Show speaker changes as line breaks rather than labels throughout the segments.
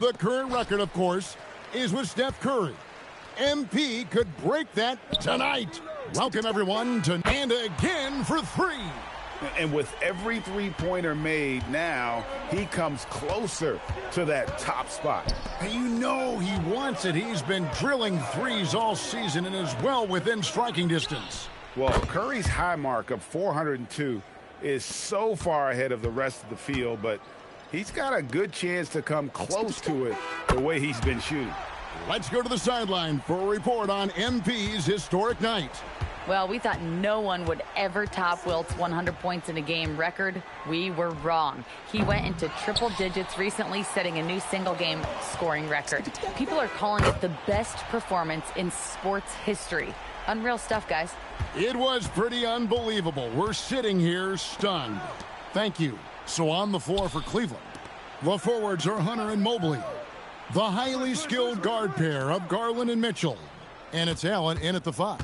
The current record, of course, is with Steph Curry. MP could break that tonight. Welcome, everyone, to and again for three.
And with every three-pointer made now, he comes closer to that top spot.
And you know he wants it. He's been drilling threes all season and is well within striking distance.
Well, Curry's high mark of 402 is so far ahead of the rest of the field, but he's got a good chance to come close to it the way he's been shooting.
Let's go to the sideline for a report on MP's historic night.
Well, we thought no one would ever top Wilt's 100 points in a game record. We were wrong. He went into triple digits recently, setting a new single-game scoring record. People are calling it the best performance in sports history. Unreal stuff, guys.
It was pretty unbelievable. We're sitting here stunned. Thank you. So on the floor for Cleveland, the forwards are Hunter and Mobley. The highly skilled guard pair of Garland and Mitchell. And it's Allen in at the 5.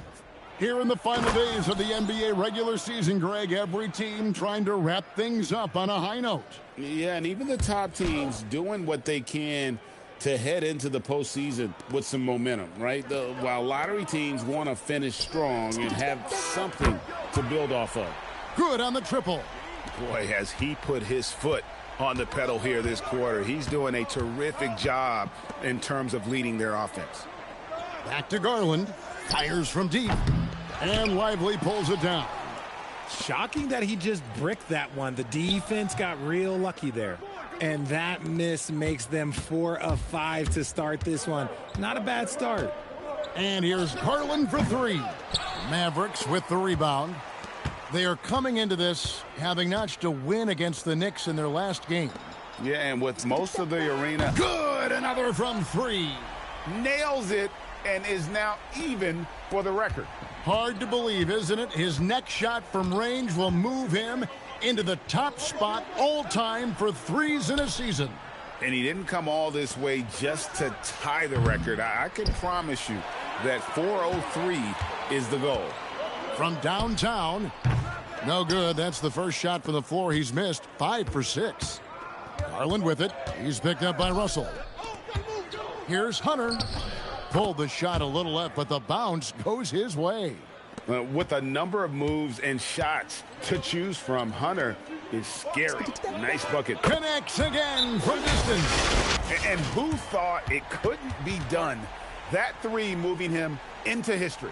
Here in the final days of the NBA regular season, Greg, every team trying to wrap things up on a high note.
Yeah, and even the top teams doing what they can to head into the postseason with some momentum, right? While lottery teams want to finish strong and have something to build off of.
Good on the triple.
Boy, has he put his foot on the pedal here this quarter. He's doing a terrific job in terms of leading their offense.
Back to Garland. Fires from deep. And Lively pulls it down.
Shocking that he just bricked that one. The defense got real lucky there. And that miss makes them 4 of 5 to start this one. Not a bad start.
And here's Garland for 3. Mavericks with the rebound. They are coming into this having notched a win against the Knicks in their last game.
Yeah, and with most of the arena.
Good, another from 3.
Nails it and is now even for the record.
Hard to believe, isn't it? His next shot from range will move him into the top spot all time for threes in a season.
And he didn't come all this way just to tie the record. I can promise you that 403 is the goal.
From downtown, no good. That's the first shot from the floor he's missed. 5 for 6. Garland with it. He's picked up by Russell. Here's Hunter. Pulled the shot a little left, but the bounce goes his way.
With a number of moves and shots to choose from, Hunter is scary. Nice bucket.
Connects again from distance.
And who thought it couldn't be done? That 3 moving him into history.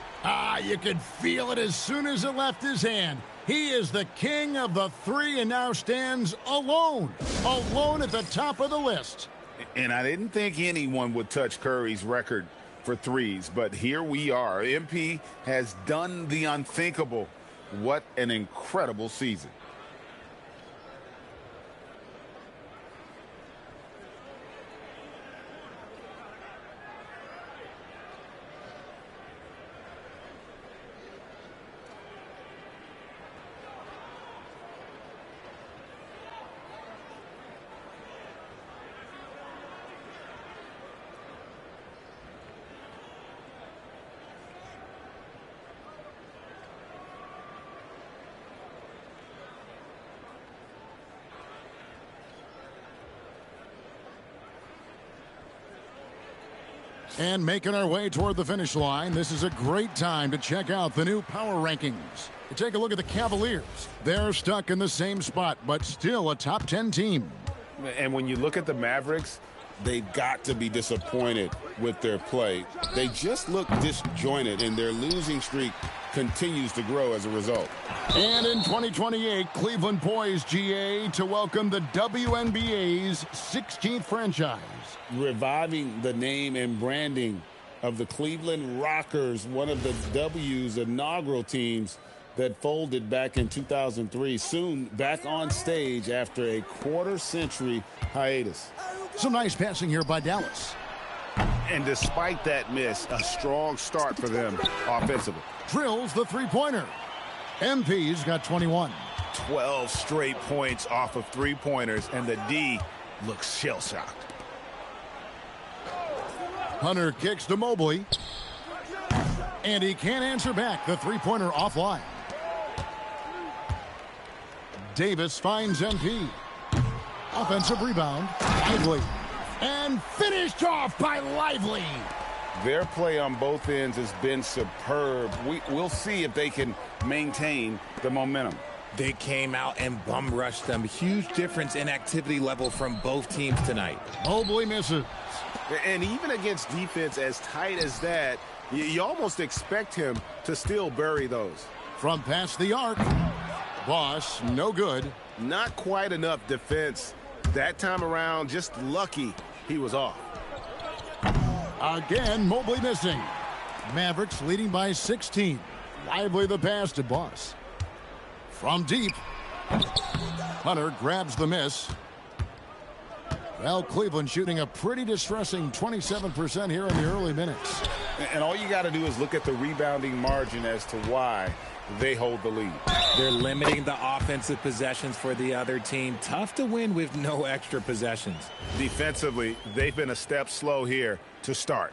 You could feel it as soon as it left his hand. He is the king of the 3 and now stands alone. Alone at the top of the list.
And I didn't think anyone would touch Curry's record for threes, but here we are. MP has done the unthinkable. What an incredible season.
And making our way toward the finish line, this is a great time to check out the new power rankings. Take a look at the Cavaliers. They're stuck in the same spot, but still a top 10 team.
And when you look at the Mavericks, they've got to be disappointed with their play. They just look disjointed, and their losing streak continues to grow as a result.
And in 2028, Cleveland poised, GA, to welcome the WNBA's 16th franchise.
Reviving the name and branding of the Cleveland Rockers, one of the W's inaugural teams that folded back in 2003, soon back on stage after a quarter-century hiatus.
Some nice passing here by Dallas.
And despite that miss, a strong start for them offensively.
Drills the three-pointer. MP's got 21.
12 straight points off of three-pointers, and the D looks shell-shocked.
Hunter kicks to Mobley. And he can't answer back. The three-pointer offline. Davis finds MP. Offensive rebound. Lively. And finished off by Lively.
Their play on both ends has been superb. We'll see if they can maintain the momentum.
They came out and bum rushed them. Huge difference in activity level from both teams tonight.
Mobley misses.
And even against defense as tight as that, you almost expect him to still bury those.
From past the arc. Boss, no good.
Not quite enough defense. That time around, just lucky he was off.
Again, Mobley missing. Mavericks leading by 16. Lively the pass to Boss. From deep. Hunter grabs the miss. Well, Cleveland shooting a pretty distressing 27% here in the early minutes.
And all you got to do is look at the rebounding margin as to why they hold the lead.
They're limiting the offensive possessions for the other team. Tough to win with no extra possessions.
Defensively, they've been a step slow here to start.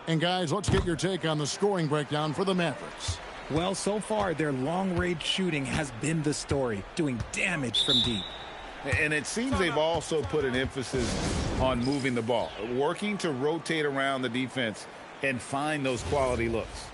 And guys, let's get your take on the scoring breakdown for the Mavericks.
Well, so far, their long-range shooting has been the story, doing damage from deep.
And it seems they've also put an emphasis on moving the ball, working to rotate around the defense and find those quality looks.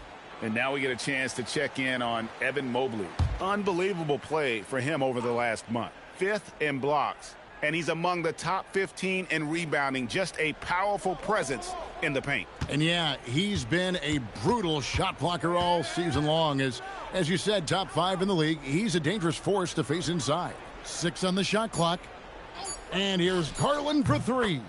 And now we get a chance to check in on Evan Mobley.
Unbelievable play for him over the last month. 5th in blocks, and he's among the top 15 in rebounding. Just a powerful presence in the paint.
And yeah, he's been a brutal shot blocker all season long. As you said, top 5 in the league. He's a dangerous force to face inside. 6 on the shot clock. And here's Garland for 3.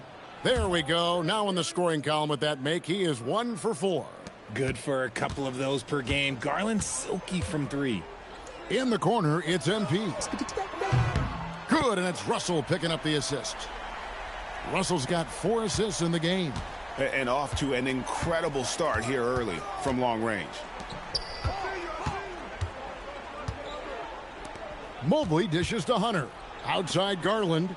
There we go. Now in the scoring column with that make, he is 1 for 4.
Good for a couple of those per game. Garland silky from 3.
In the corner, it's MP. Good, and it's Russell picking up the assist. Russell's got 4 assists in the game.
And off to an incredible start here early from long range.
Mobley dishes to Hunter. Outside Garland.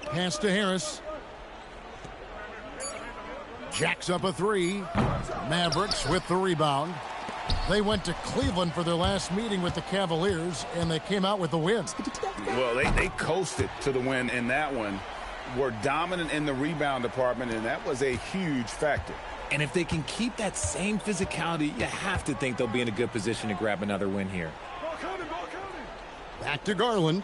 Pass to Harris. Jacks up a 3. Mavericks with the rebound. They went to Cleveland for their last meeting with the Cavaliers, and they came out with the win.
Well, they coasted to the win in that one. Were dominant in the rebound department, and that was a huge factor.
And if they can keep that same physicality, you have to think they'll be in a good position to grab another win here.
Back to Garland.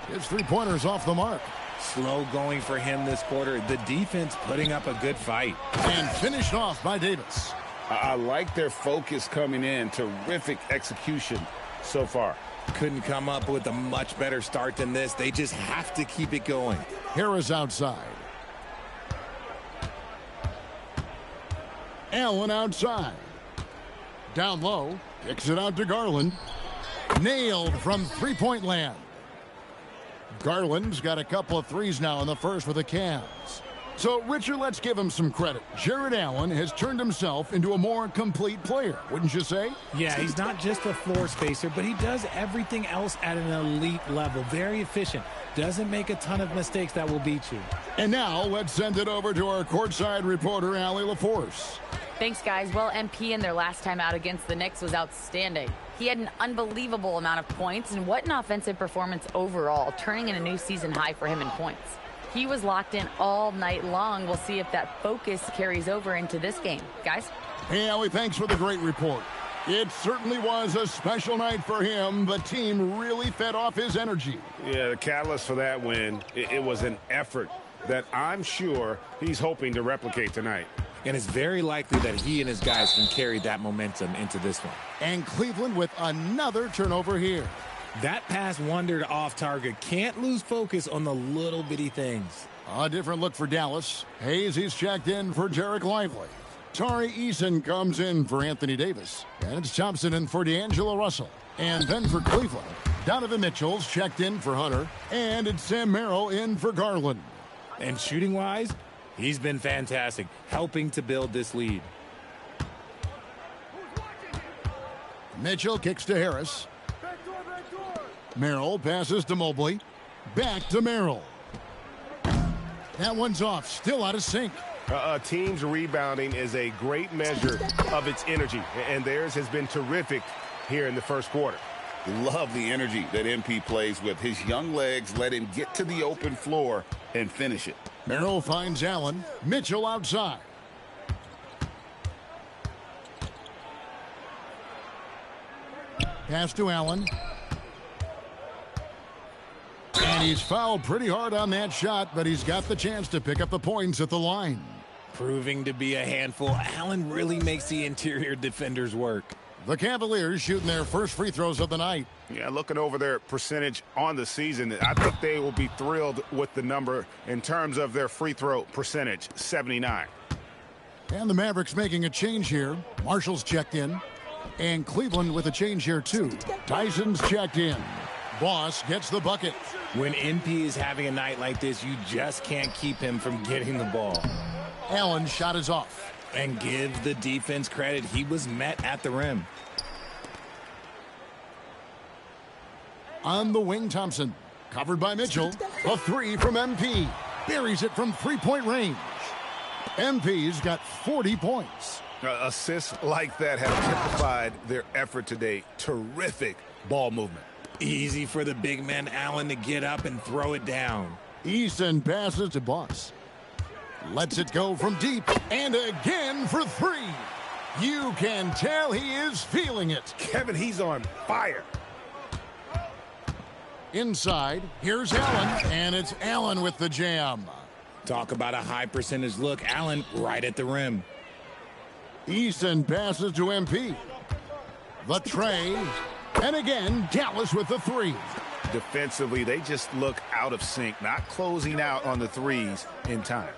His 3-pointers off the mark.
Slow going for him this quarter. The defense putting up a good fight.
And finished off by Davis.
I like their focus coming in. Terrific execution so far.
Couldn't come up with a much better start than this. They just have to keep it going.
Harris outside. Allen outside. Down low. Kicks it out to Garland. Nailed from three-point land. Garland's got a couple of threes now in the first for the Cavs. So, Richard, let's give him some credit. Jared Allen has turned himself into a more complete player, wouldn't you say?
Yeah, he's not just a floor spacer, but he does everything else at an elite level. Very efficient. Doesn't make a ton of mistakes that will beat you.
And now, let's send it over to our courtside reporter, Allie LaForce.
Thanks, guys. Well, MP in their last time out against the Knicks was outstanding. He had an unbelievable amount of points, and what an offensive performance overall, turning in a new season high for him in points. He was locked in all night long. We'll see if that focus carries over into this game. Guys?
Hey, Allie, thanks for the great report. It certainly was a special night for him. The team really fed off his energy.
Yeah, the catalyst for that win, it was an effort that I'm sure he's hoping to replicate tonight.
And it's very likely that he and his guys can carry that momentum into this one.
And Cleveland with another turnover here.
That pass wandered off target. Can't lose focus on the little bitty things.
A different look for Dallas. Hayes, he's checked in for Derek Lively. Tari Eason comes in for Anthony Davis. And it's Thompson in for D'Angelo Russell. And then for Cleveland, Donovan Mitchell's checked in for Hunter. And it's Sam Merrill in for Garland.
And shooting-wise, he's been fantastic, helping to build this lead.
Mitchell kicks to Harris. Merrill passes to Mobley. Back to Merrill. That one's off. Still out of sync.
A team's rebounding is a great measure of its energy, and theirs has been terrific here in the first quarter. Love the energy that MP plays with. His young legs let him get to the open floor and finish it.
Merrill finds Allen. Mitchell outside. Pass to Allen. And he's fouled pretty hard on that shot, but he's got the chance to pick up the points at the line.
Proving to be a handful, Allen really makes the interior defenders work.
The Cavaliers shooting their first free throws of the night.
Yeah, looking over their percentage on the season, I think they will be thrilled with the number in terms of their free throw percentage, 79.
And the Mavericks making a change here. Marshall's checked in. And Cleveland with a change here, too. Tyson's checked in. Boss gets the bucket.
When MP is having a night like this, you just can't keep him from getting the ball.
Allen's shot is off.
And give the defense credit, he was met at the rim.
On the wing, Thompson. Covered by Mitchell. A three from MP. Buries it from three-point range. MP's got 40 points.
Assists like that have typified their effort today. Terrific ball movement.
Easy for the big man Allen to get up and throw it down.
Easton passes to Boss. Lets it go from deep. And again for three. You can tell he is feeling it.
Kevin, he's on fire.
Inside, here's Allen. And it's Allen with the jam.
Talk about a high percentage look. Allen right at the rim.
Easton passes to MP. The tray. And again, Dallas with the three.
Defensively, they just look out of sync, not closing out on the threes in time.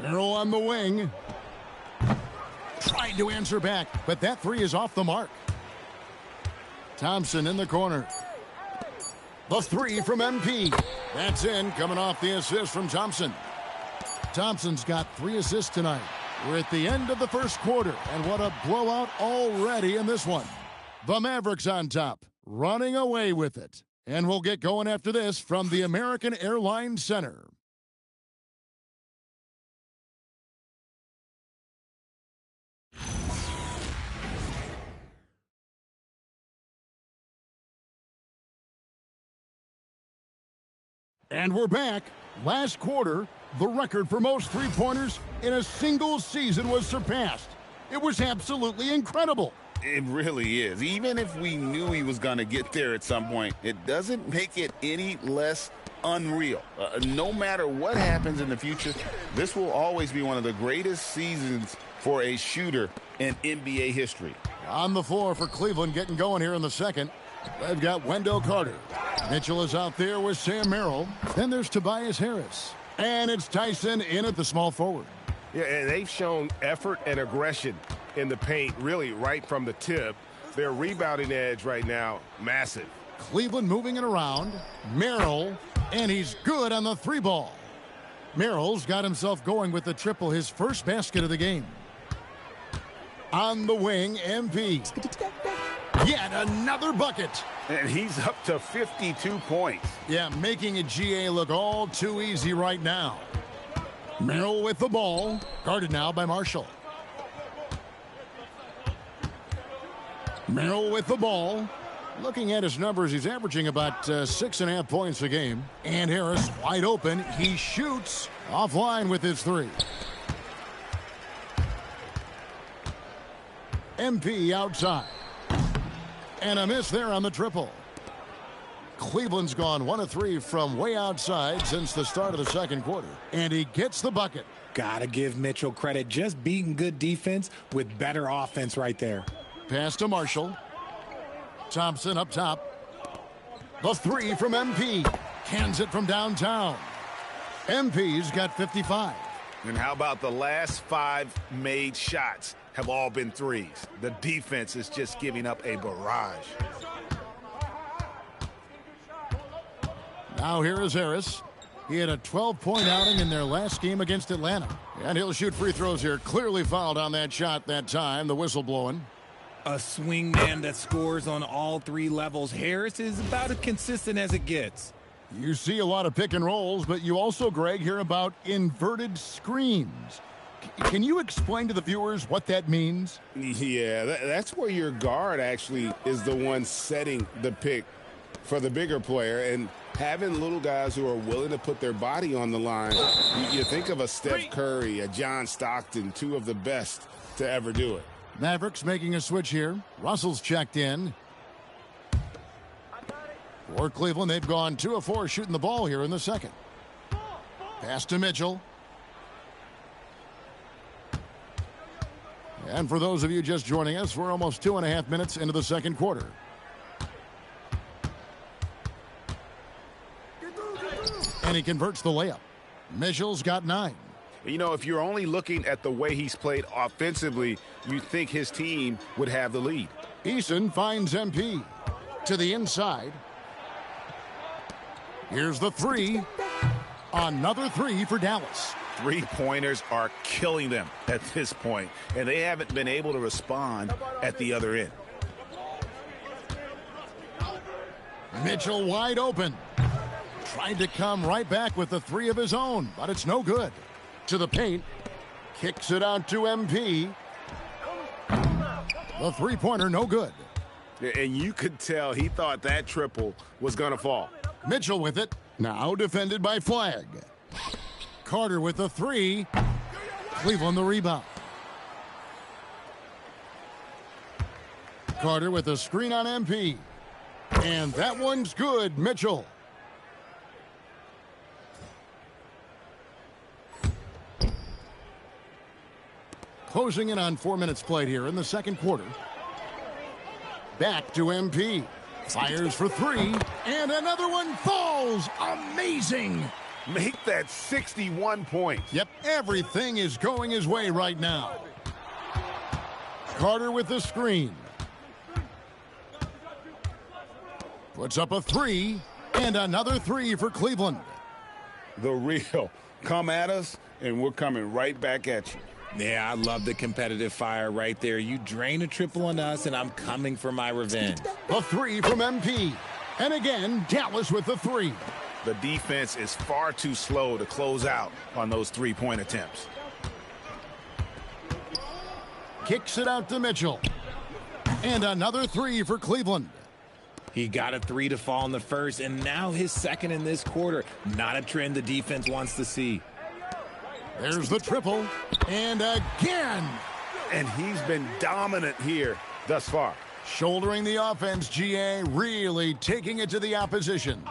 Merrill on the wing. Tried to answer back, but that three is off the mark. Thompson in the corner. The three from MP. That's in, coming off the assist from Thompson. Thompson's got 3 assists tonight. We're at the end of the first quarter, and what a blowout already in this one. The Mavericks on top, running away with it. And we'll get going after this from the American Airlines Center. And we're back. Last quarter, the record for most three-pointers in a single season was surpassed. It was absolutely incredible.
It really is. Even if we knew he was going to get there at some point, it doesn't make it any less unreal. No matter what happens in the future, this will always be one of the greatest seasons for a shooter in NBA history.
On the floor for Cleveland, getting going here in the second. They've got Wendell Carter. Mitchell is out there with Sam Merrill. Then there's Tobias Harris. And it's Tyson in at the small forward.
Yeah, and they've shown effort and aggression in the paint, really right from the tip. Their rebounding edge right now, massive.
Cleveland moving it around. Merrill, and he's good on the three ball. Merrill's got himself going with the triple, his first basket of the game. On the wing, MP. Yet another bucket.
And he's up to 52 points.
Yeah, making a GA look all too easy right now. Merrill with the ball. Guarded now by Marshall. Merrill with the ball. Looking at his numbers, he's averaging about 6.5 points a game. And Harris wide open. He shoots offline with his three. MP outside. And a miss there on the triple. Cleveland's gone 1 of 3 from way outside since the start of the second quarter. And he gets the bucket.
Gotta give Mitchell credit. Just beating good defense with better offense right there.
Pass to Marshall. Thompson up top. The three from MP. Cans it from downtown. MP's got 55.
And how about the last 5 made shots have all been threes? The defense is just giving up a barrage.
Now here is Harris. He had a 12-point outing in their last game against Atlanta. And he'll shoot free throws here. Clearly fouled on that shot that time. The whistle blowing.
A swing man that scores on all 3 levels. Harris is about as consistent as it gets.
You see a lot of pick and rolls, but you also, Greg, hear about inverted screens. Can you explain to the viewers what that means?
Yeah, that's where your guard actually is the one setting the pick for the bigger player, and having little guys who are willing to put their body on the line. You think of a Steph Curry, a John Stockton, two of the best to ever do it.
Mavericks making a switch here. Russell's checked in. For Cleveland, they've gone 2 of 4 shooting the ball here in the second. Pass to Mitchell. And for those of you just joining us, we're almost 2.5 minutes into the second quarter. And he converts the layup. Mitchell's got 9.
You know, if you're only looking at the way he's played offensively, you think his team would have the lead.
Eason finds MP to the inside. Here's the 3. Another 3 for Dallas.
Three-pointers are killing them at this point, and they haven't been able to respond at the other end.
Mitchell wide open. Tried to come right back with the 3 of his own, but it's no good. To the paint. Kicks it out to MP. The three-pointer no good.
And you could tell he thought that triple was going to fall.
Mitchell with it. Now defended by Flagg. Carter with the 3. Cleveland the rebound. Carter with a screen on MP. And that one's good, Mitchell. Closing in on 4 minutes played here in the second quarter. Back to MP. Fires for 3. And another one falls. Amazing.
Make that 61 points.
Yep, everything is going his way right now. Carter with the screen. Puts up a 3. And another 3 for Cleveland.
The real. Come at us, and we're coming right back at you.
Yeah, I love the competitive fire right there. You drain a triple on us, and I'm coming for my revenge.
A 3 from MP. And again, Dallas with the 3.
The defense is far too slow to close out on those three-point attempts.
Kicks it out to Mitchell. And another 3 for Cleveland.
He got a 3 to fall in the first, and now his second in this quarter. Not a trend the defense wants to see.
There's the triple. And again.
And he's been dominant here thus far.
Shouldering the offense, GA, really taking it to the opposition.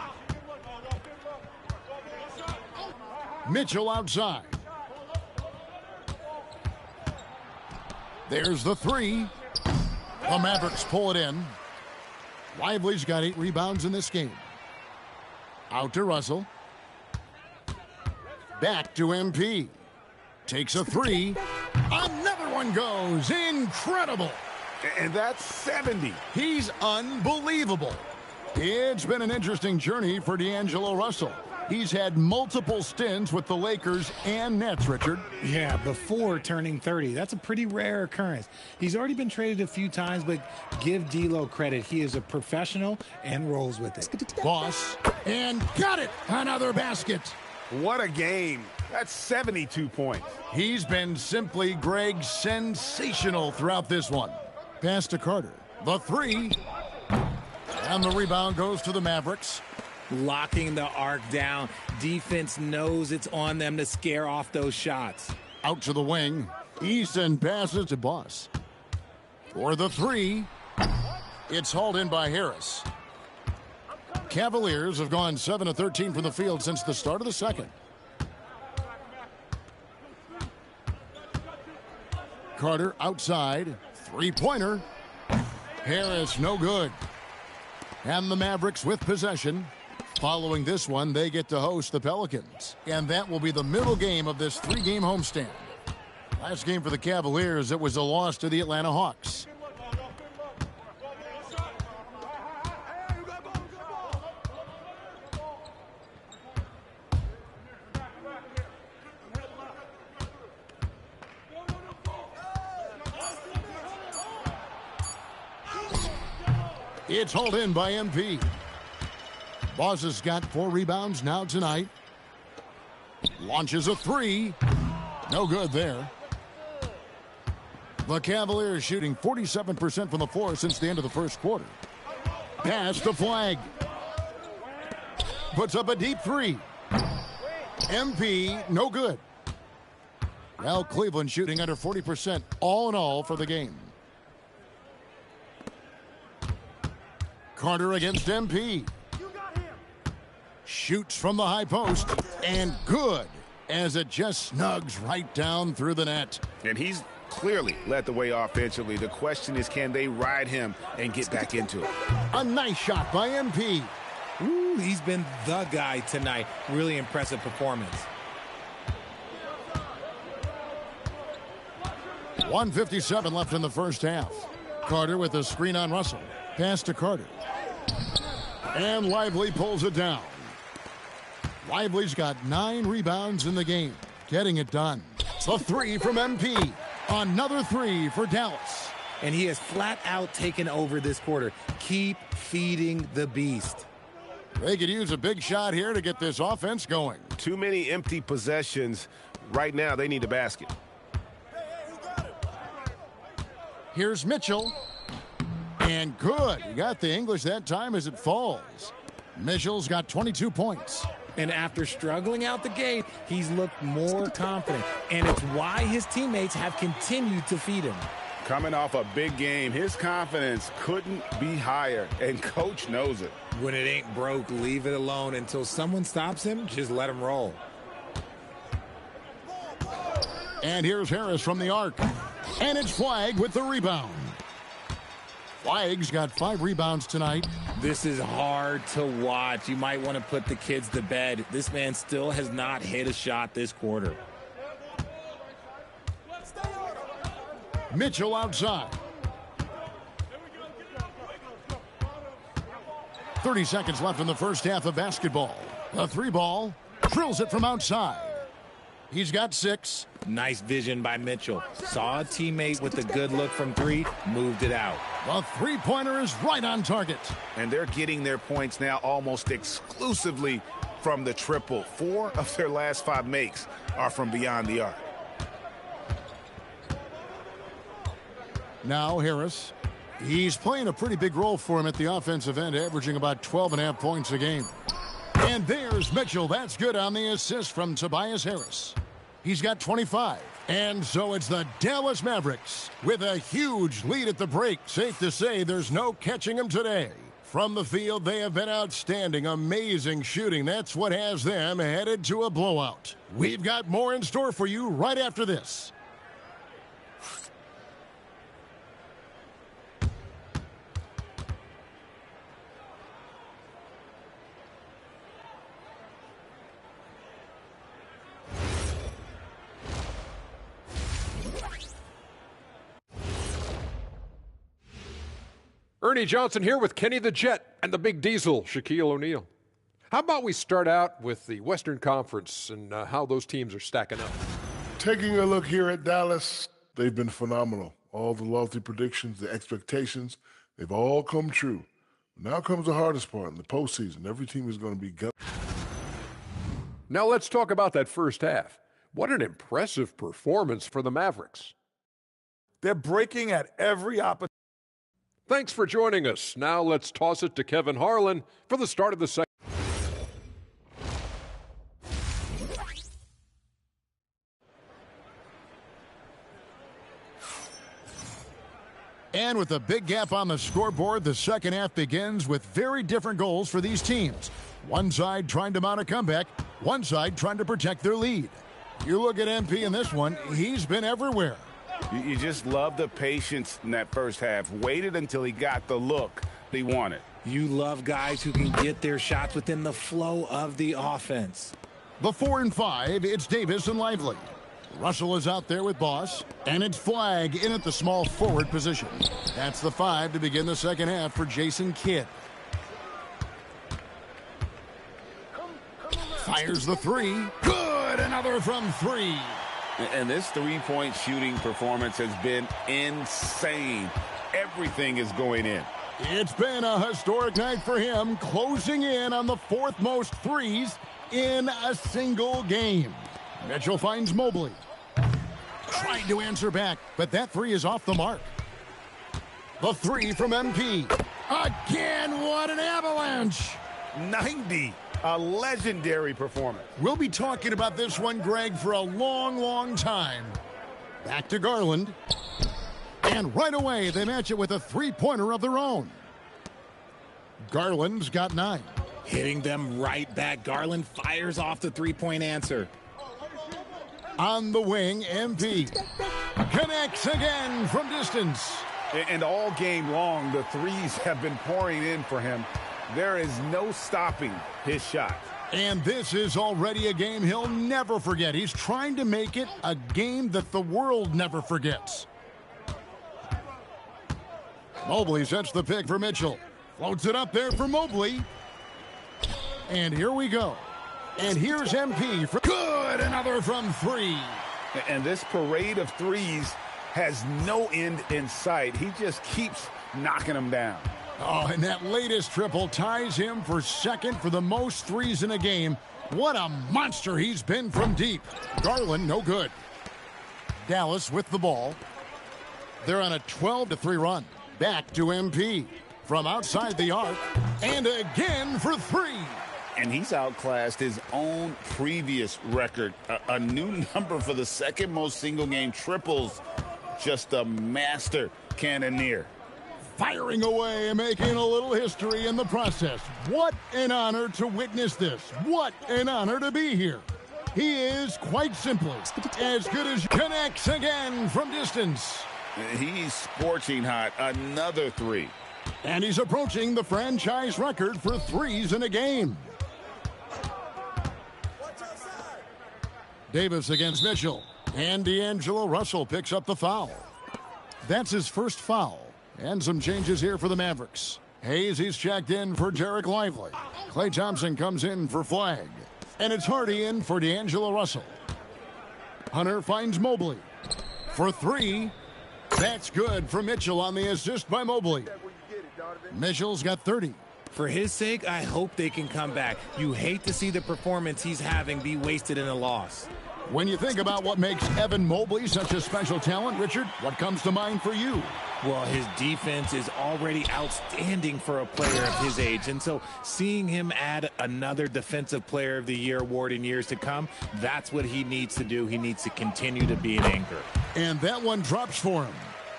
Mitchell outside. There's the 3. The Mavericks pull it in. Lively's got 8 rebounds in this game. Out to Russell. Back to MP. Takes a 3. Another one goes. Incredible.
And that's 70.
He's unbelievable. It's been an interesting journey for D'Angelo Russell. He's had multiple stints with the Lakers and Nets, Richard.
Yeah, before turning 30. That's a pretty rare occurrence. He's already been traded a few times, but give D'Lo credit. He is a professional and rolls with it.
Boss. And got it. Another basket.
What a game. That's 72 points.
He's been simply, Greg, sensational throughout this one. Pass to Carter. The 3. And the rebound goes to the Mavericks.
Locking the arc down. Defense knows it's on them to scare off those shots.
Out to the wing. Easton passes to Boss. For the 3. It's hauled in by Harris. Cavaliers have gone 7 of 13 from the field since the start of the second. Carter outside. Three-pointer. Harris no good. And the Mavericks with possession. Following this one, they get to host the Pelicans. And that will be the middle game of this 3-game homestand. Last game for the Cavaliers, it was a loss to the Atlanta Hawks. It's hauled in by MP. Boss has got 4 rebounds now tonight. Launches a 3. No good there. The Cavaliers shooting 47% from the floor since the end of the first quarter. Pass to Flagg. Puts up a deep three. MP, no good. Well, Cleveland shooting under 40% all in all for the game. Carter against MP. Shoots from the high post, and good, as it just snugs right down through the net.
And he's clearly led the way offensively. The question is, can they ride him and get back into it?
A nice shot by MP.
Ooh, he's been the guy tonight. Really impressive performance.
1:57 left in the first half. Carter with a screen on Russell. Pass to Carter. And Lively pulls it down. Lively's got 9 rebounds in the game, getting it done. The three from MP. Another three for Dallas.
And he has flat out taken over this quarter. Keep feeding the beast.
They could use a big shot here to get this offense going.
Too many empty possessions. Right now, they need a basket.
Here's Mitchell. And good. He got the English that time as it falls. Mitchell's got 22 points.
And after struggling out the gate, he's looked more confident. And it's why his teammates have continued to feed him.
Coming off a big game, his confidence couldn't be higher, and Coach knows it.
When it ain't broke, leave it alone. Until someone stops him, just let him roll.
And here's Harris from the arc. And it's Flagg with the rebound. Flagg's got 5 rebounds tonight.
This is hard to watch. You might want to put the kids to bed. This man still has not hit a shot this quarter.
Mitchell outside. 30 seconds left in the first half of basketball. The 3-ball drills it from outside. He's got 6.
Nice vision by Mitchell. Saw a teammate with a good look from 3, moved it out.
The 3-pointer is right on target.
And they're getting their points now almost exclusively from the triple. 4 of their last 5 makes are from beyond the arc.
Now Harris. He's playing a pretty big role for him at the offensive end, averaging about 12.5 points a game. And there's Mitchell. That's good on the assist from Tobias Harris. He's got 25. And so it's the Dallas Mavericks with a huge lead at the break. Safe to say there's no catching them today. From the field, they have been outstanding. Amazing shooting. That's what has them headed to a blowout. We've got more in store for you right after this.
Ernie Johnson here with Kenny the Jet and the Big Diesel, Shaquille O'Neal. How about we start out with the Western Conference and how those teams are stacking up?
Taking a look here at Dallas, they've been phenomenal. All the lofty predictions, the expectations, they've all come true. Now comes the hardest part in the postseason. Every team is going to be gut.
Now let's talk about that first half. What an impressive performance for the Mavericks.
They're breaking at every opportunity.
Thanks for joining us. Now let's toss it to Kevin Harlan for the start of the second.
And with a big gap on the scoreboard, the second half begins with very different goals for these teams. One side trying to mount a comeback, one side trying to protect their lead. You look at MP in this one, he's been everywhere.
You just love the patience in that first half. Waited until he got the look he wanted.
You love guys who can get their shots within the flow of the offense.
The 4 and 5, it's Davis and Lively. Russell is out there with Boss, and it's Flagg in at the small forward position. That's the 5 to begin the second half for Jason Kidd. Fires the 3. Good! Another from 3.
And this three-point shooting performance has been insane. Everything is going in.
It's been a historic night for him, closing in on the 4th most threes in a single game. Mitchell finds Mobley. Tried to answer back, but that three is off the mark. The three from MP. Again, what an avalanche.
90. A legendary performance.
We'll be talking about this one, Greg, for a long, long time. Back to Garland. And right away, they match it with a three-pointer of their own. Garland's got 9.
Hitting them right back. Garland fires off the three-point answer.
On the wing, MP connects again from distance.
And all game long, the threes have been pouring in for him. There is no stopping his shot.
And this is already a game he'll never forget. He's trying to make it a game that the world never forgets. Mobley sets the pick for Mitchell. Floats it up there for Mobley. And here we go. And here's MP for good. Another from 3.
And this parade of threes has no end in sight. He just keeps knocking them down.
Oh, and that latest triple ties him for second for the most threes in a game. What a monster he's been from deep. Garland, no good. Dallas with the ball. They're on a 12-3 run. Back to MP. From outside the arc. And again for 3.
And he's outclassed his own previous record. A new number for the second most single-game triples. Just a master cannoneer.
Firing away and making a little history in the process. What an honor to witness this. What an honor to be here. He is, quite simply, as good as connects again from distance.
He's scorching hot. Another 3.
And he's approaching the franchise record for threes in a game. Davis against Mitchell. And D'Angelo Russell picks up the foul. That's his first foul. And some changes here for the Mavericks. Hayes, he's checked in for Derek Lively. Klay Thompson comes in for Flag. And it's Hardy in for D'Angelo Russell. Hunter finds Mobley. For 3. That's good for Mitchell on the assist by Mobley. Mitchell's got 30.
For his sake, I hope they can come back. You hate to see the performance he's having be wasted in a loss.
When you think about what makes Evan Mobley such a special talent, Richard, what comes to mind for you?
Well, his defense is already outstanding for a player of his age. And so seeing him add another Defensive Player of the Year award in years to come, that's what he needs to do. He needs to continue to be an anchor.
And that one drops for him.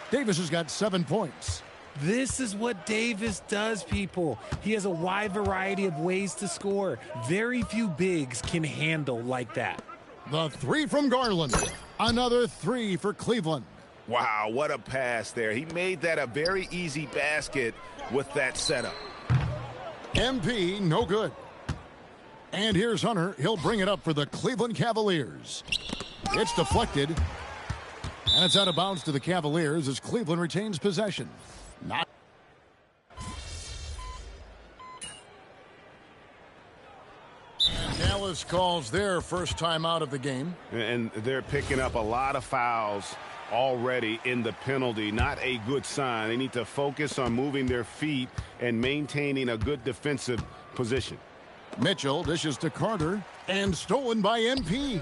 Davis has got 7 points.
This is what Davis does, people. He has a wide variety of ways to score. Very few bigs can handle like that.
The 3 from Garland. Another 3 for Cleveland.
Wow, what a pass there. He made that a very easy basket with that setup.
MP, no good. And here's Hunter. He'll bring it up for the Cleveland Cavaliers. It's deflected. And it's out of bounds to the Cavaliers as Cleveland retains possession. Not. Dallas calls their first time out of the game.
And they're picking up a lot of fouls already in the penalty. Not a good sign. They need to focus on moving their feet and maintaining a good defensive position.
Mitchell dishes to Carter and stolen by MP.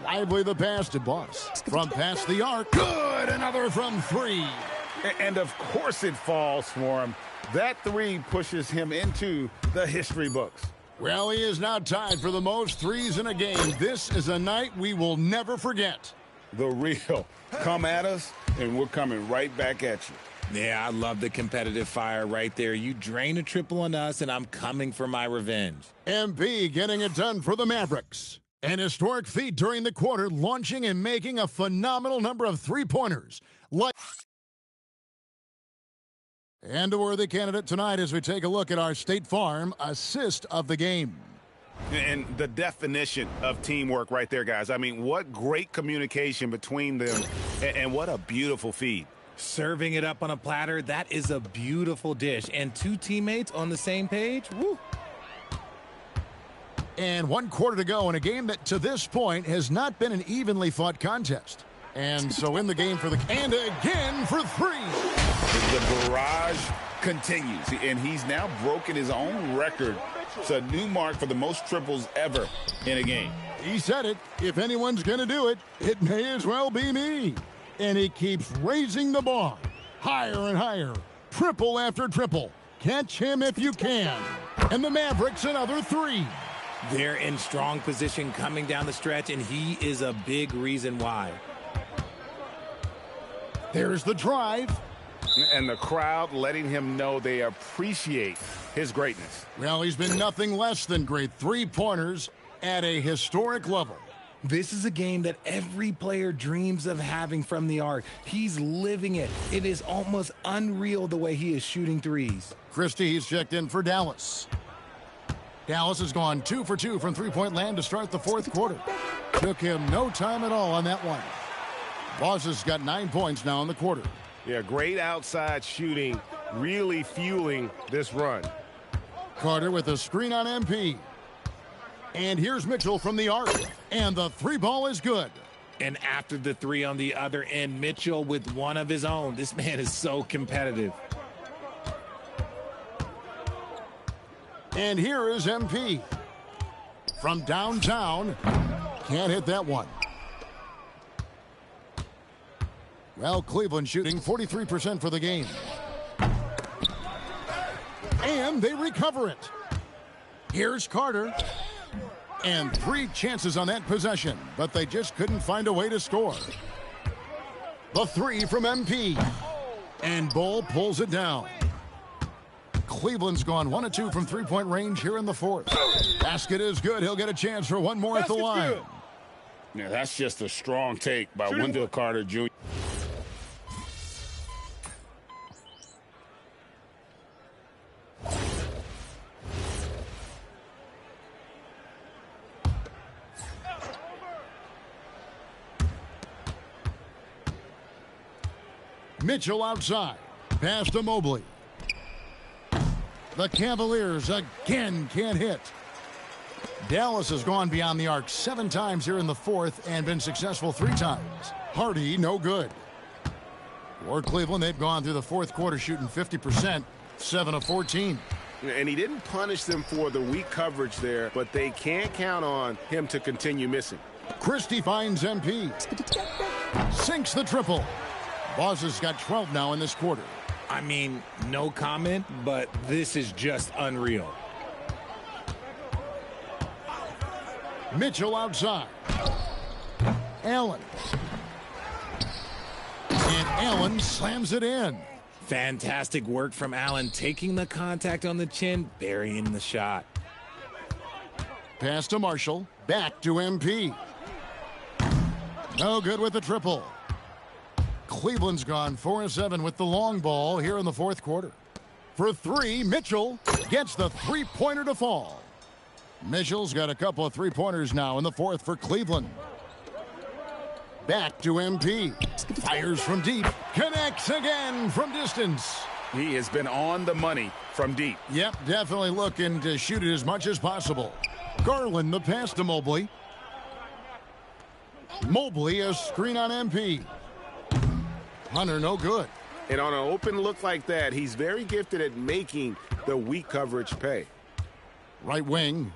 Lively the pass to Boss. From past the arc. Good! Another from 3.
And of course it falls for him. That 3 pushes him into the history books.
Well, he is now tied for the most threes in a game. This is a night we will never forget.
The real. Come at us, and we're coming right back at you.
Yeah, I love the competitive fire right there. You drain a triple on us, and I'm coming for my revenge.
MP getting it done for the Mavericks. An historic feat during the quarter, launching and making a phenomenal number of three-pointers. And a worthy candidate tonight as we take a look at our State Farm assist of the game.
And the definition of teamwork right there, guys. I mean, what great communication between them, and what a beautiful feed.
Serving it up on a platter, that is a beautiful dish. And 2 teammates on the same page, woo.
And 1 quarter to go in a game that to this point has not been an evenly fought contest. And so in the game for the... And again for 3.
The barrage continues, and he's now broken his own record. It's a new mark for the most triples ever in a game.
He said it. If anyone's going to do it, it may as well be me. And he keeps raising the bar. Higher and higher. Triple after triple. Catch him if you can. And the Mavericks another 3.
They're in strong position coming down the stretch, and he is a big reason why.
There's the drive.
And the crowd letting him know they appreciate his greatness.
Well, he's been nothing less than great. 3-pointers at a historic level.
This is a game that every player dreams of having from the arc. He's living it. It is almost unreal the way he is shooting threes.
Christie, he's checked in for Dallas. Dallas has gone 2 for 2 from three-point land to start the fourth quarter. Took him no time at all on that one. Boss has got 9 points now in the quarter.
Yeah, great outside shooting, really fueling this run.
Carter with a screen on MP. And here's Mitchell from the arc. And the 3-ball is good.
And after the 3 on the other end, Mitchell with one of his own. This man is so competitive.
And here is MP. From downtown. Can't hit that one. Well, Cleveland shooting 43% for the game. And they recover it. Here's Carter. And 3 chances on that possession, but they just couldn't find a way to score. The 3 from MP. And Bull pulls it down. Cleveland's gone 1 of 2 from three-point range here in the fourth. Basket is good. He'll get a chance for one more at the line.
Good. Yeah, that's just a strong take by Wendell Carter Jr.
Mitchell outside. Pass to Mobley. The Cavaliers again can't hit. Dallas has gone beyond the arc 7 times here in the fourth and been successful 3 times. Hardy, no good. For Cleveland, they've gone through the fourth quarter shooting 50%, 7 of 14.
And he didn't punish them for the weak coverage there, but they can't count on him to continue missing.
Christie finds MP. Sinks the triple. Boss has got 12 now in this quarter.
I mean, no comment, but this is just unreal.
Mitchell outside. Allen. And Allen slams it in.
Fantastic work from Allen, taking the contact on the chin, burying the shot.
Pass to Marshall. Back to MP. No good with the triple. Cleveland's gone 4 of 7 with the long ball here in the fourth quarter. For 3, Mitchell gets the 3-pointer to fall. Mitchell's got a couple of 3-pointers now in the fourth for Cleveland. Back to MP. Fires from deep. Connects again from distance.
He has been on the money from deep.
Yep, definitely looking to shoot it as much as possible. Garland the pass to Mobley. Mobley a screen on MP. Hunter no good.
And on an open look like that, he's very gifted at making the weak coverage pay.
Right wing.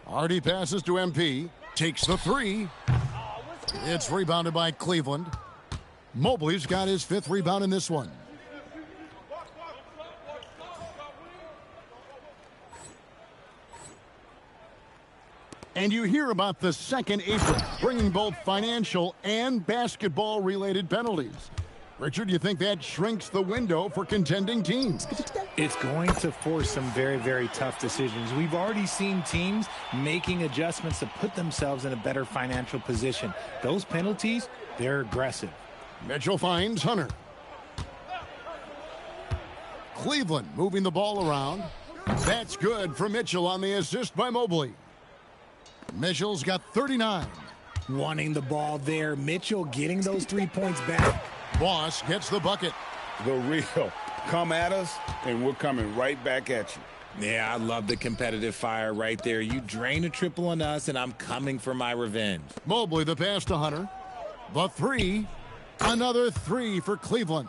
Hardy passes to MP. Takes the 3. It's rebounded by Cleveland. Mobley's got his 5th rebound in this one. And you hear about the second apron, bringing both financial and basketball-related penalties. Richard, you think that shrinks the window for contending teams?
It's going to force some very, very tough decisions. We've already seen teams making adjustments to put themselves in a better financial position. Those penalties, they're aggressive.
Mitchell finds Hunter. Cleveland moving the ball around. That's good for Mitchell on the assist by Mobley. Mitchell's got 39.
Wanting the ball there. Mitchell getting those 3 points back.
Boss gets the bucket.
The real. Come at us, and we're coming right back at you.
Yeah, I love the competitive fire right there. You drain a triple on us, and I'm coming for my revenge.
Mobley the pass to Hunter. The 3. Another 3 for Cleveland.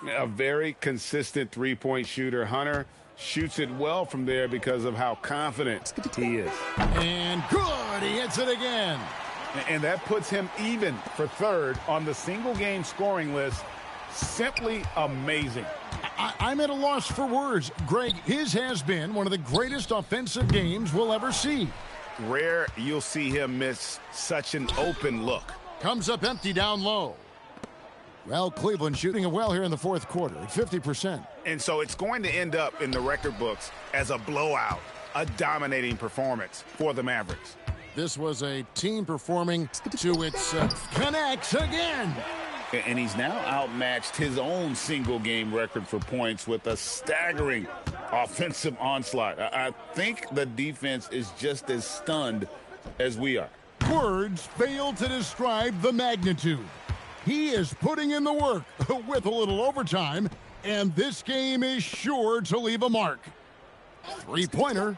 A very consistent 3-point shooter. Hunter shoots it well from there because of how confident he is.
And good, he hits it again.
And that puts him even for third on the single-game scoring list. Simply amazing.
I'm at a loss for words. Greg, his has been one of the greatest offensive games we'll ever see.
Rare you'll see him miss such an open look.
Comes up empty down low. Well, Cleveland shooting it well here in the fourth quarter at 50%.
And so it's going to end up in the record books as a blowout, a dominating performance for the Mavericks.
This was a team performing to its connects again.
And he's now outmatched his own single-game record for points with a staggering offensive onslaught. I think the defense is just as stunned as we are.
Words fail to describe the magnitude. He is putting in the work with a little overtime, and this game is sure to leave a mark. Three-pointer.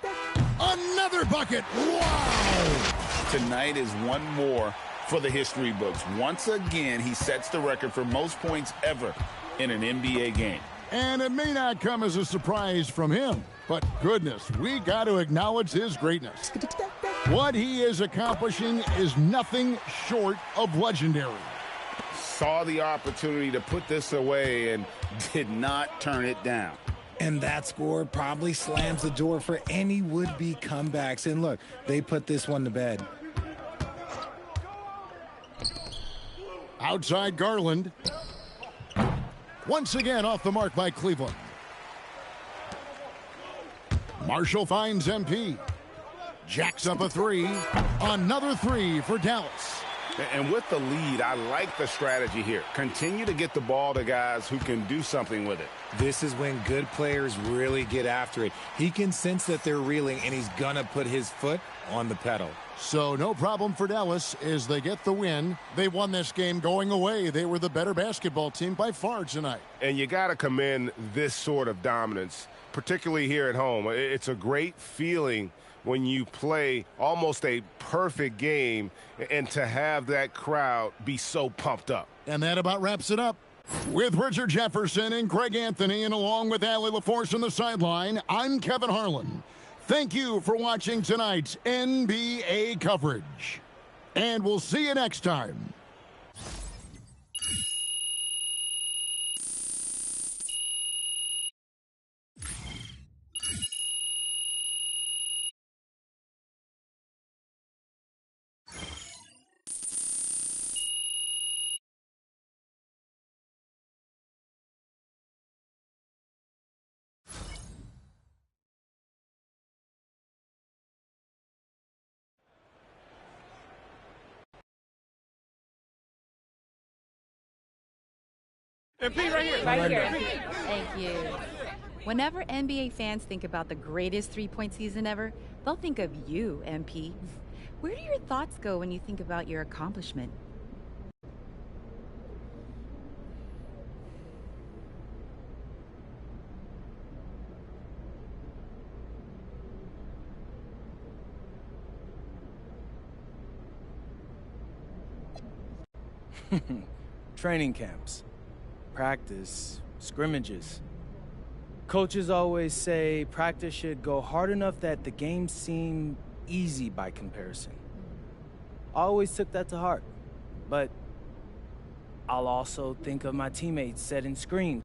Another bucket. Wow!
Tonight is one more for the history books. Once again, he sets the record for most points ever in an NBA game.
And it may not come as a surprise from him, but goodness, we got to acknowledge his greatness. What he is accomplishing is nothing short of legendary.
Saw the opportunity to put this away and did not turn it down.
And that score probably slams the door for any would-be comebacks. And look, they put this one to bed.
Outside Garland. Once again off the mark by Cleveland. Marshall finds MP. Jacks up a three. Another three for Dallas.
And with the lead, I like the strategy here. Continue to get the ball to guys who can do something with it.
This is when good players really get after it. He can sense that they're reeling, and he's going to put his foot on the pedal.
So no problem for Dallas as they get the win. They won this game going away. They were the better basketball team by far tonight.
And you got to commend this sort of dominance, particularly here at home. It's a great feeling when you play almost a perfect game and to have that crowd be so pumped up.
And that about wraps it up. With Richard Jefferson and Greg Anthony, and along with Allie LaForce on the sideline, I'm Kevin Harlan. Thank you for watching tonight's NBA coverage. And we'll see you next time.
MP right here. Right here. Thank you. Whenever NBA fans think about the greatest three-point season ever, they'll think of you, MP. Where do your thoughts go when you think about your accomplishment?
Training camps, practice, scrimmages. Coaches always say practice should go hard enough that the games seem easy by comparison. I always took that to heart, but I'll also think of my teammates setting screens.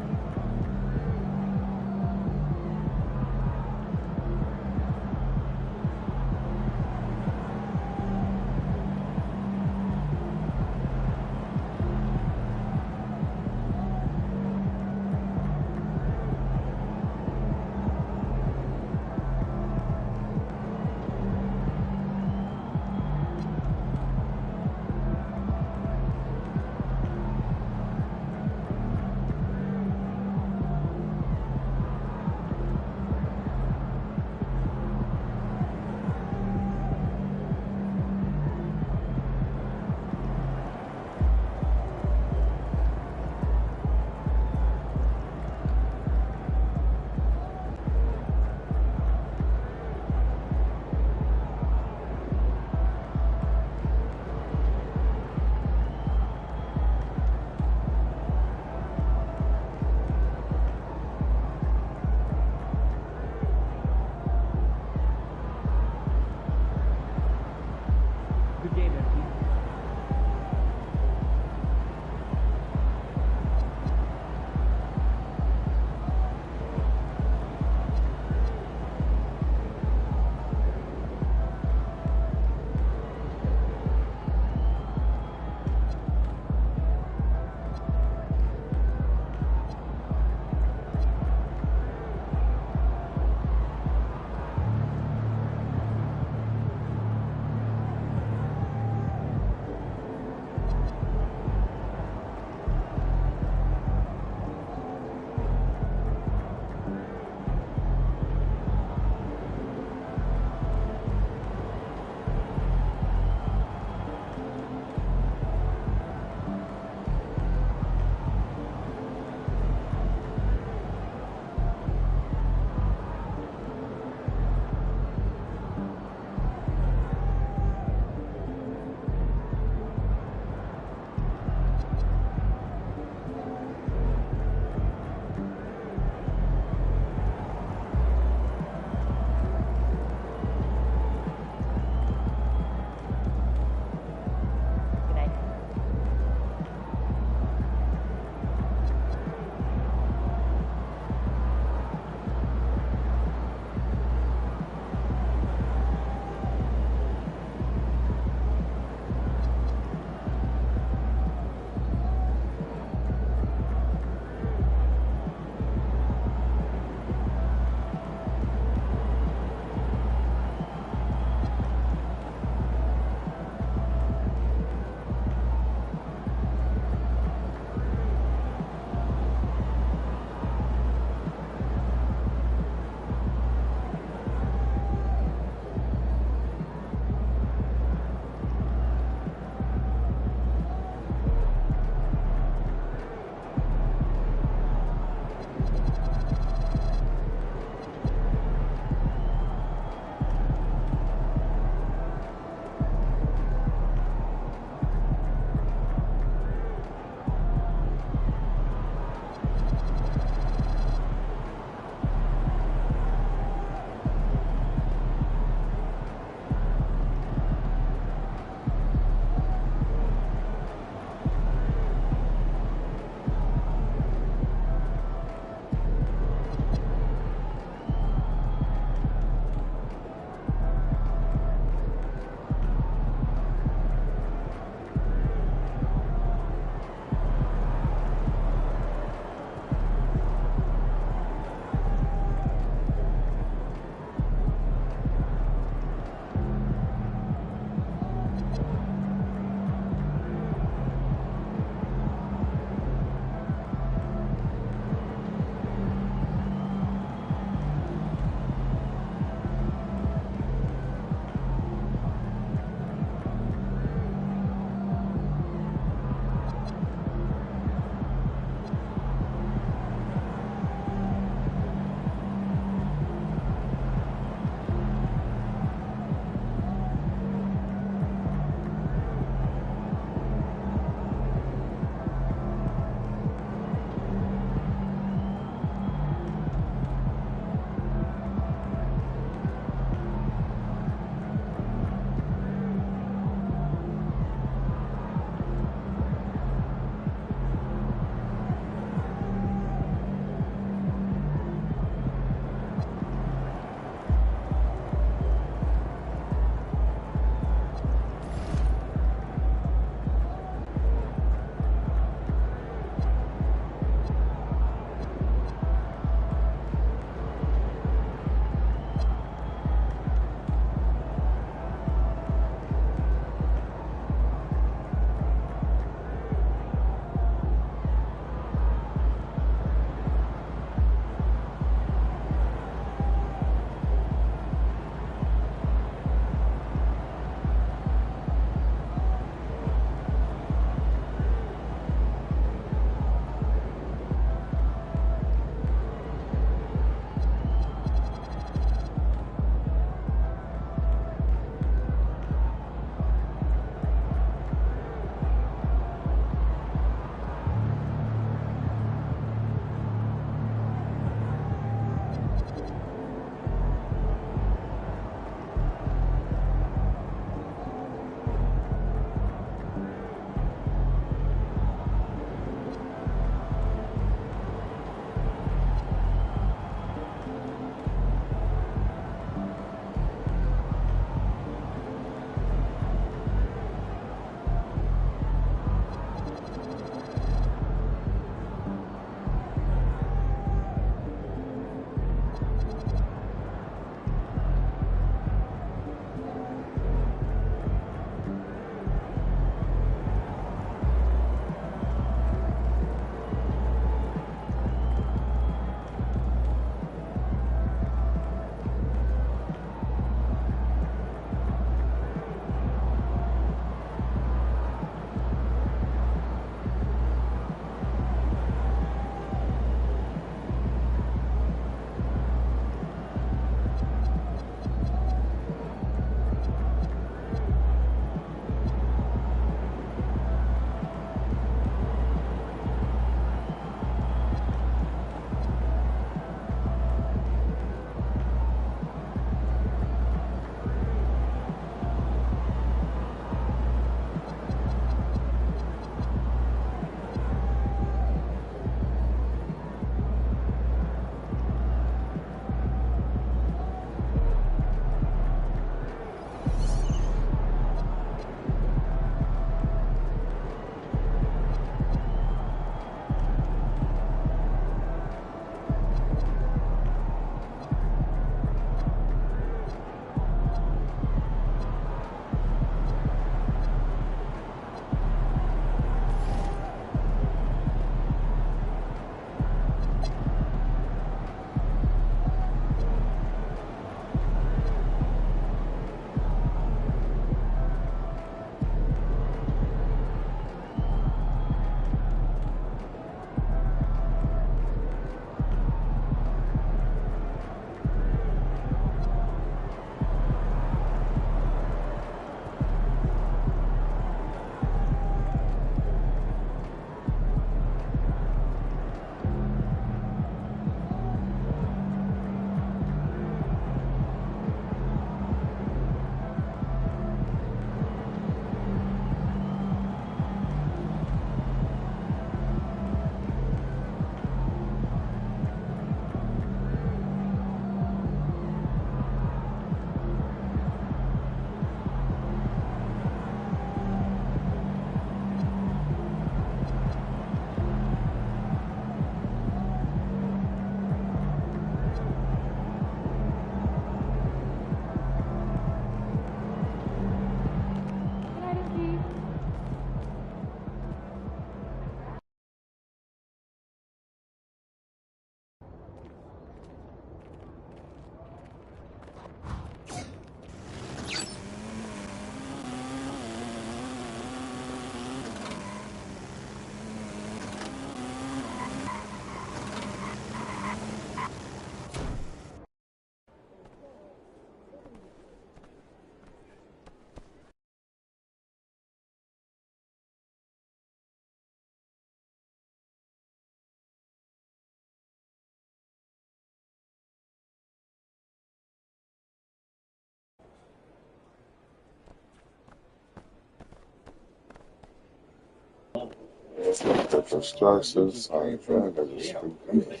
Distractions. I ain't trying to just stupid.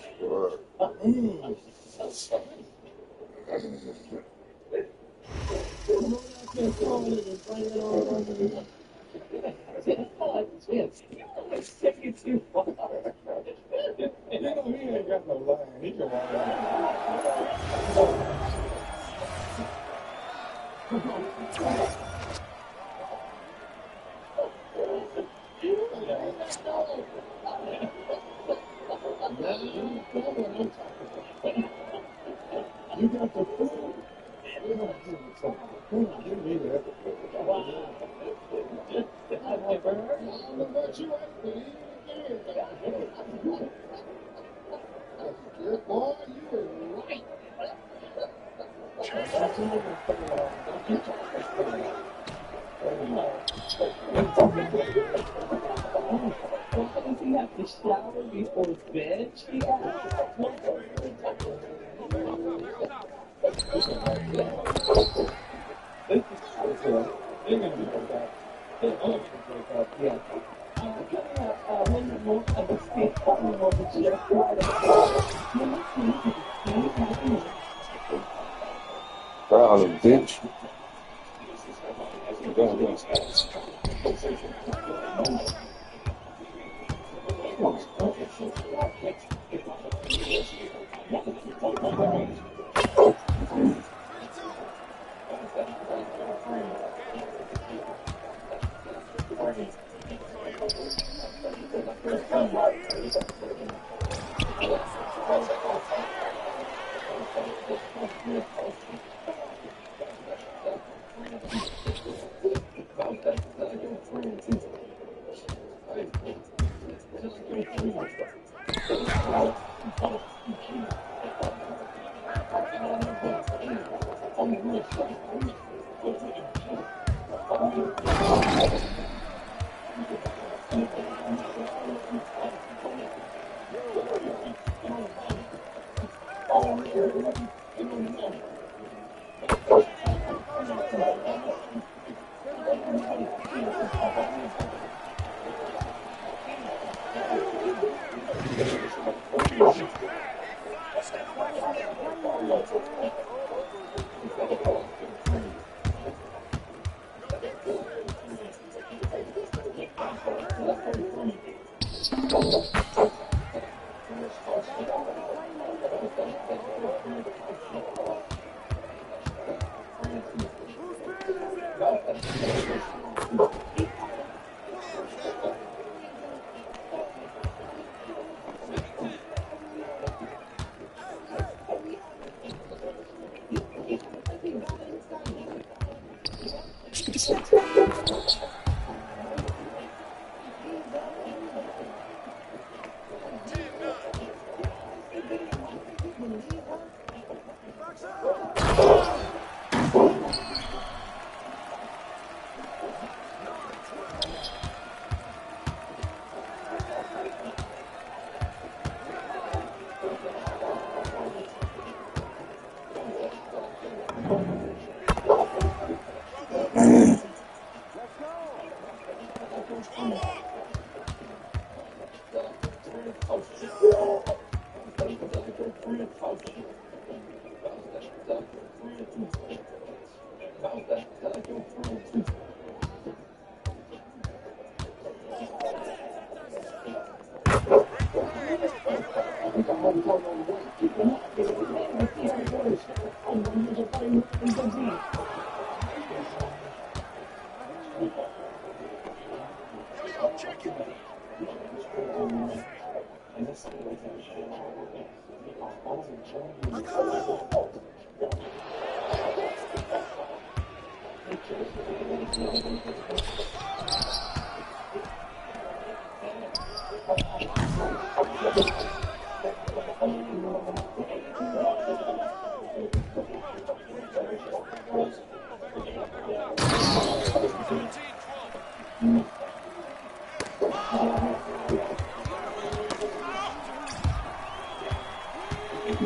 Bitch.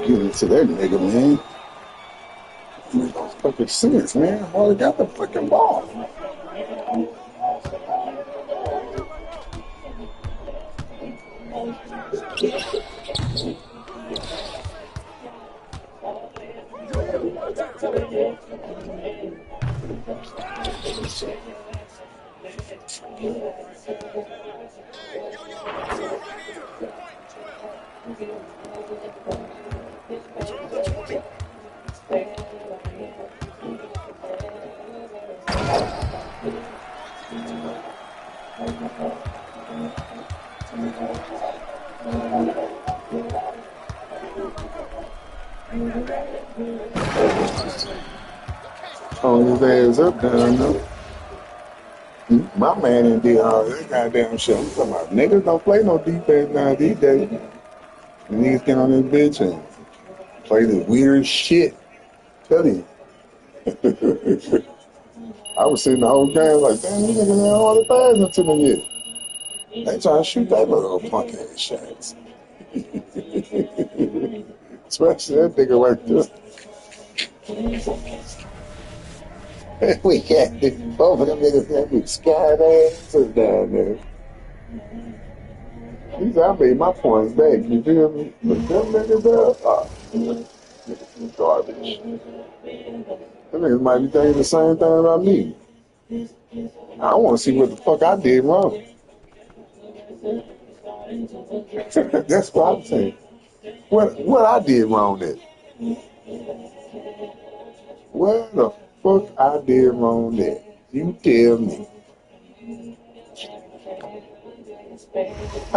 Give it to that nigga, man. Make fucking sense, man. Well, got the fucking ball. Throwing his ass up down there. My man ain't did all that goddamn shit. I'm talking about niggas don't play no defense now these days. And niggas get on this bitch and play the weird shit. Tell you. I was sitting the whole game like, damn, these niggas ain't all the pass until the year. They trying to shoot that little punk ass shots. Especially that nigga right there. We got both of them niggas got me scared asses down there. These I made my points back, you feel me? But them niggas up, niggas garbage. Them niggas might be thinking the same thing about me. I want to see what the fuck I did wrong. That's what I'm saying. What I did wrong there? What the fuck I did wrong there? You tell me. I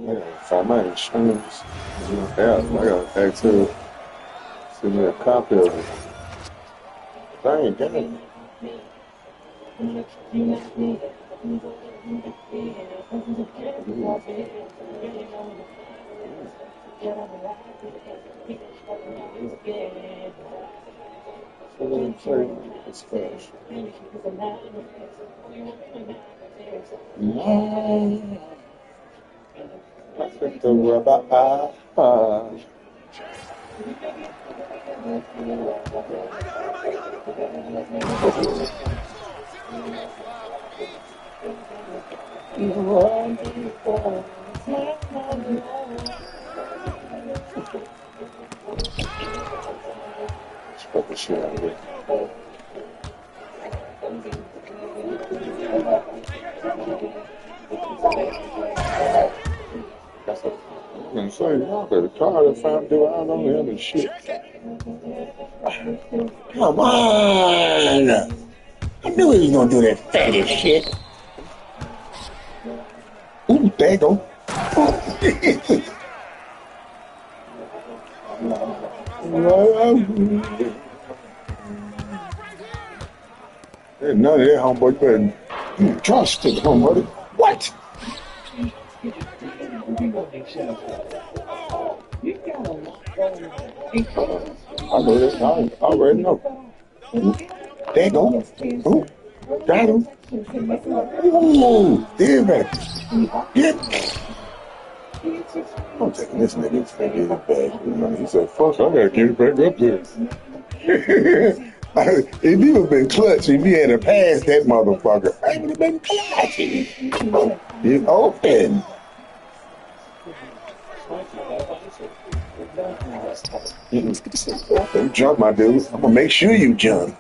gotta find my insurance. I gotta ask her to send me a copy of it. Dang, damn. I think the rubber Fuck the shit out of it. I'm gonna say, y'all better call if I do out on him and shit. Come on! I knew he was gonna do that fatty shit. Ooh, there you go. There's none of that, homeboy. You better trust it, homeboy. What? I know this. I already know. There you go. Ooh, got him. Ooh, there, man. Get. I'm taking this nigga to get it back. He said, fuck, I gotta get it back up there. If he would have been clutch, if he had to pass that motherfucker, I would have been clutch. It's open. Don't jump, my dude. I'm gonna make sure you jump.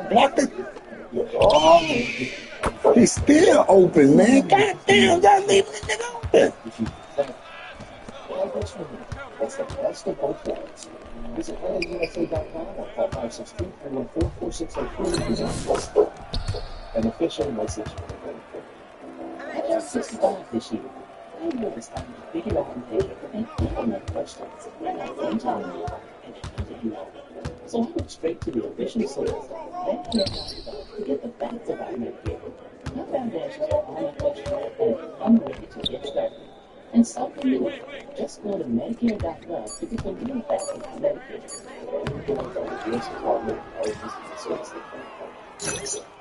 Block it. Oh, he's still open, man. God damn, y'all leaving the nigga open. That's the both worlds. Visit USA.com or call 562-314-4603. An official message. I got $60 this year. I know it's time to figure out and pay and implement touchdowns. So I went straight to the official sales to get the facts about Medicare. My foundations are on a touchdown and I'm ready to get started. And something new. Just go to Medicare.gov to get the real facts about Medicare.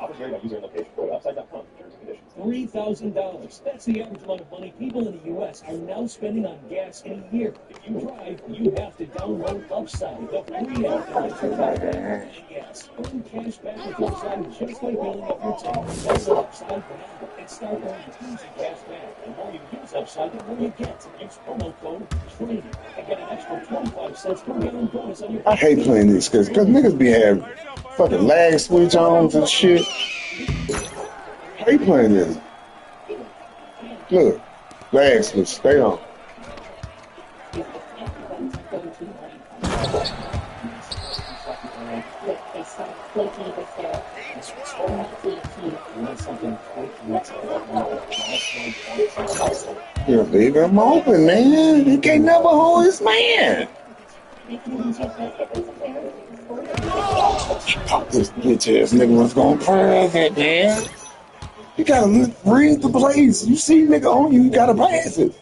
I was very user location. Go to upside.com. Terms and conditions.
$3,000. That's the average amount of money people in the U.S. are now spending on gas in a year. If you drive, you have to download Upside, the free app that lets you buy gas. Earn cash back with Upside just by filling up your tank. Download Upside now and start earning easy cash back. The more you use Upside, the more you get. Use promo code TRAINING and get an extra 25 cents per gallon bonus on your.
I hate playing this because niggas be having fucking lag switch ons and shit. I hate playing this. Look, lag switch, stay on. Yeah, leave him open, man. He can't never hold his man. This bitch ass nigga was gonna pass it, man. You gotta read the plays. You see nigga on you, you gotta pass it.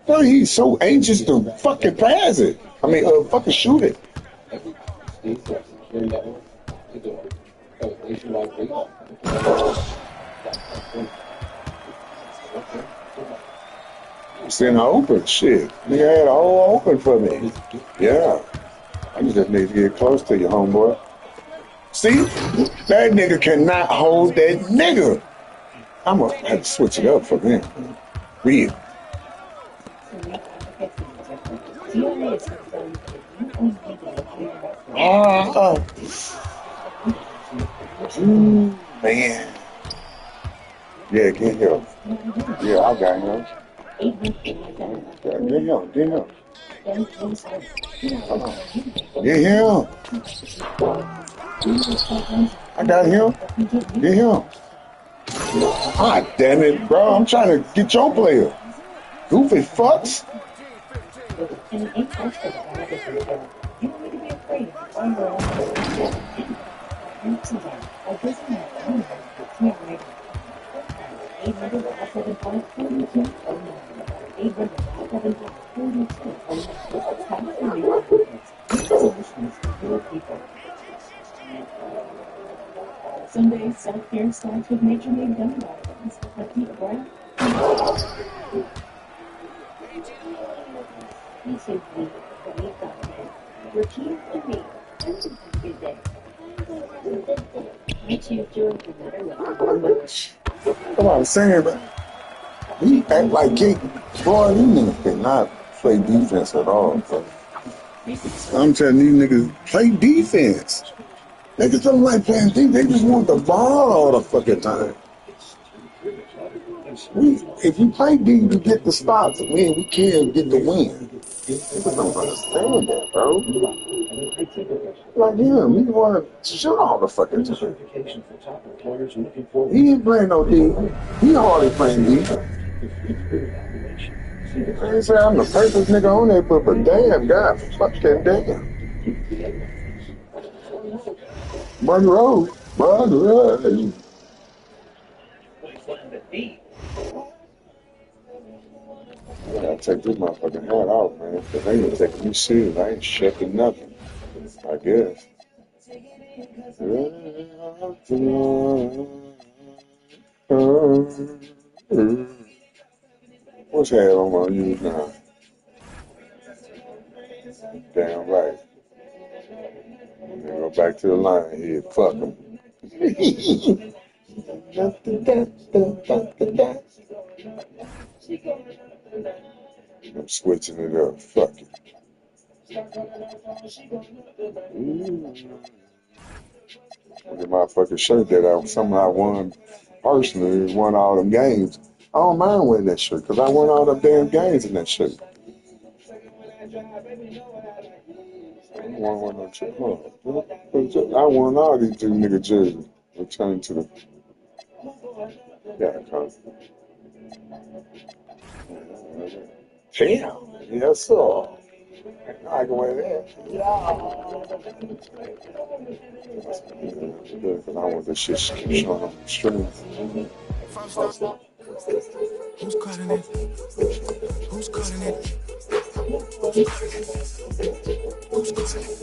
No, he's so anxious to fucking pass it. I mean, fucking shoot it. It's in the open, shit. Nigga had a hole open for me. Yeah. I just need to get close to you, homeboy. See? That nigga cannot hold that nigga. I'm gonna have to switch it up for him. Real. Man. Yeah, get him. Yeah, I got him. Get him, get him. Get him. I got him. Get him. God damn it, bro. I'm trying to get your player. Goofy fucks.
Sunday self-care starts with Major League Gun Vitamins. Repeat breath. Repeat and read. Good day. Make sure you do it no matter what.
Come on, saying, but he act like King. Boy, these niggas cannot play defense at all. Bro. I'm telling these niggas, play defense. Niggas don't like playing defense. They just want the ball all the fucking time. If you play D, you get the stops. Man, we can't get the win. Niggas don't understand that, bro. Like him, he want to shoot all the fucking time. He ain't playing no D. He hardly playing D. I ain't say I'm the perfect nigga on there, but damn, God, fucking damn. Monroe. I gotta take this motherfucking hat off, man. Because they ain't taking me serious. I ain't shucking nothing. I guess. What's hat I'm gonna use now? Damn right. Then go back to the line here. Fuck them. I'm switching it up. Fuck it. Look at my fucking shirt that I somehow won personally, won all them games. I don't mind winning that shirt because I won all them damn games in that shirt. I won all these two nigga jerseys. Return to the. Yeah, come. Damn. Yes, sir. I can wear that. Because I want this shit to keep showing up the stream.
Who's cutting it? Who's cutting it? Who's cutting it?